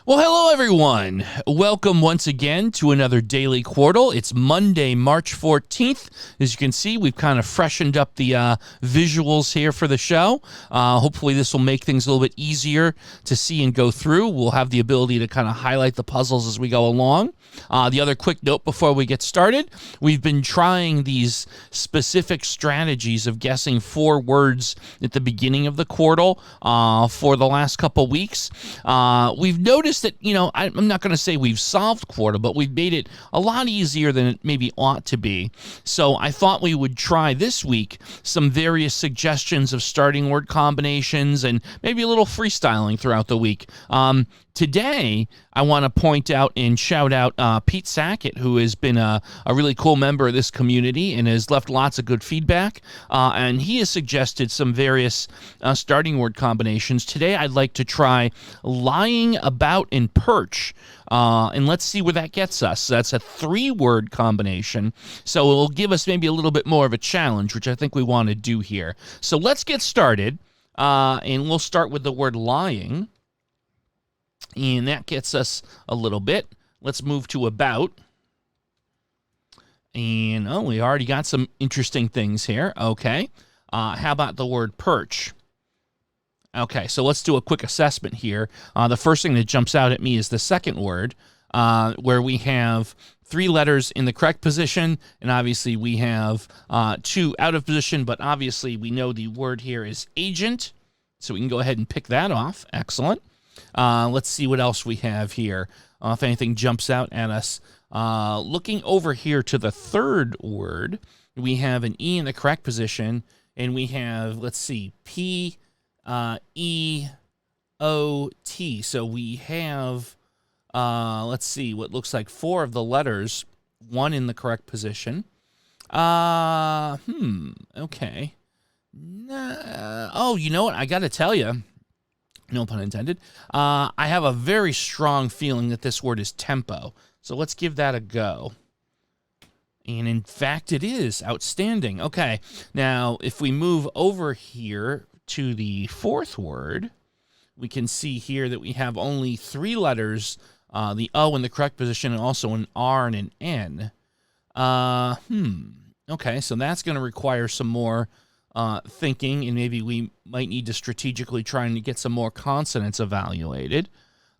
Well, hello, everyone. Welcome once again to another Daily Quordle. It's Monday, March 14th. As you can see, we've kind of freshened up the visuals here for the show. Hopefully, this will make things a little bit easier to see and go through. We'll have the ability to kind of highlight the puzzles as we go along. The other quick note before we get started, we've been trying these specific strategies of guessing 4 words at the beginning of the Quordle for the last couple weeks. We've noticed that, I'm not going to say we've solved Quordle, but we've made it a lot easier than it maybe ought to be. So I thought we would try this week some various suggestions of starting word combinations and maybe a little freestyling throughout the week. Today, I want to point out and shout out Pete Sackett, who has been a really cool member of this community and has left lots of good feedback. And he has suggested some various starting word combinations. Today, I'd like to try lying about and perch. And let's see where that gets us. That's a 3-word combination. So it'll give us maybe a little bit more of a challenge, which I think we want to do here. So let's get started. And we'll start with the word lying. And that gets us a little bit. Let's move to about. And, we already got some interesting things here. Okay. How about the word perch? Okay, so let's do a quick assessment here. The first thing that jumps out at me is the second word, where we have 3 letters in the correct position, and obviously we have 2 out of position, but obviously we know the word here is agent, so we can go ahead and pick that off. Excellent. Let's see what else we have here. If anything jumps out at us. Looking over here to the third word, we have an E in the correct position, and we have, let's see, P-E-O-T. So we have, let's see, what looks like 4 of the letters, 1 in the correct position. Okay. Oh, you know what? I got to tell you. No pun intended. I have a very strong feeling that this word is tempo. So let's give that a go. And in fact, it is. Outstanding. Okay. Now, if we move over here to the 4th word, we can see here that we have only 3 letters, the O in the correct position, and also an R and an N. Okay, so that's going to require some more thinking, and maybe we might need to strategically try and get some more consonants evaluated.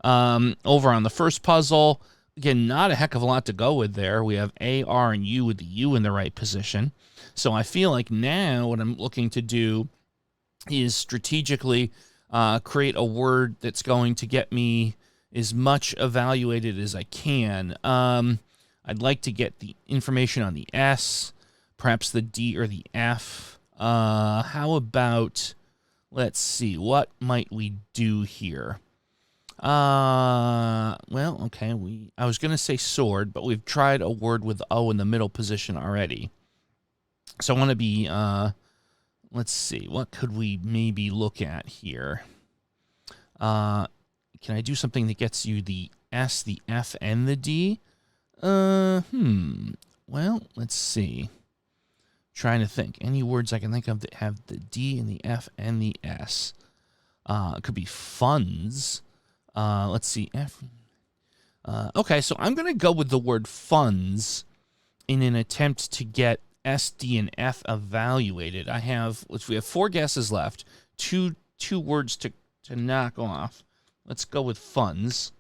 Over on the first puzzle, again, not a heck of a lot to go with there. We have A, R, and U with the U in the right position. So I feel like now what I'm looking to do is strategically create a word that's going to get me as much evaluated as I can. I'd like to get the information on the S, perhaps the D or the F. How about, let's see, what might we do here? Well, okay, I was going to say sword, but we've tried a word with O in the middle position already. So I want to be, let's see, what could we maybe look at here? Can I do something that gets you the S, the F, and the D? Well, let's see. Trying to think. Any words I can think of that have the D and the F and the S. It could be funds. Let's see. F. Okay, so I'm going to go with the word funds in an attempt to get S, D, and F evaluated. We have 4 guesses left. Two words to knock off. Let's go with funds.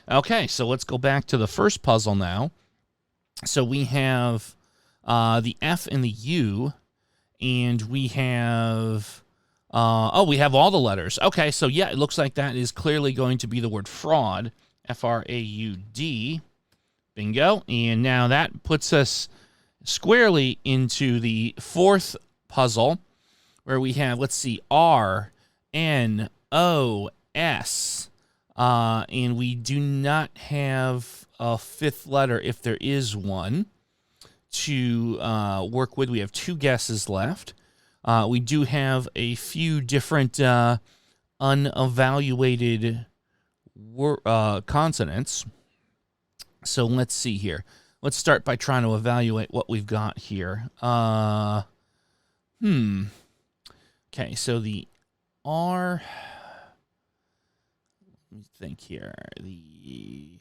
Okay, so let's go back to the first puzzle now. So we have the F and the U, and we have, we have all the letters. Okay, so yeah, it looks like that is clearly going to be the word fraud, F-R-A-U-D. Bingo. And now that puts us squarely into the 4th puzzle, where we have, let's see, R, N, O, S. And we do not have a 5th letter, if there is one, to work with. We have 2 guesses left. We do have a few different unevaluated consonants. So let's see here. Let's start by trying to evaluate what we've got here. Okay, so the R. me think here. The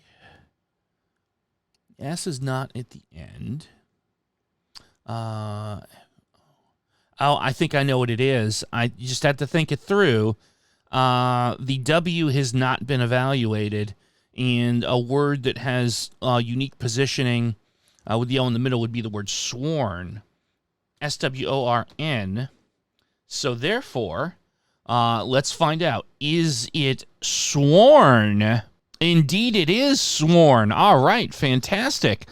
S is not at the end. Oh, I think I know what it is. I just have to think it through. The W has not been evaluated, and a word that has unique positioning with the O in the middle would be the word sworn. S-W-O-R-N. So therefore, let's find out. Is it sworn? Indeed, it is sworn. All right, fantastic.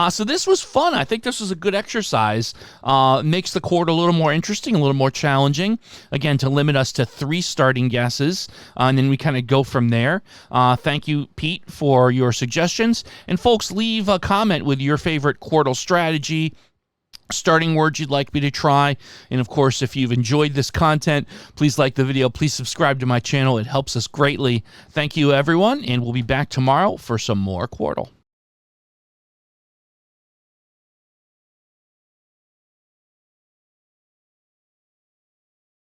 So this was fun. I think this was a good exercise. Makes the Quordle a little more interesting, a little more challenging. Again, to limit us to 3 starting guesses, and then we kind of go from there. Thank you, Pete, for your suggestions. And folks, leave a comment with your favorite Quordle strategy, starting words you'd like me to try. And of course, if you've enjoyed this content, please like the video. Please subscribe to my channel. It helps us greatly. Thank you, everyone, and we'll be back tomorrow for some more Quordle.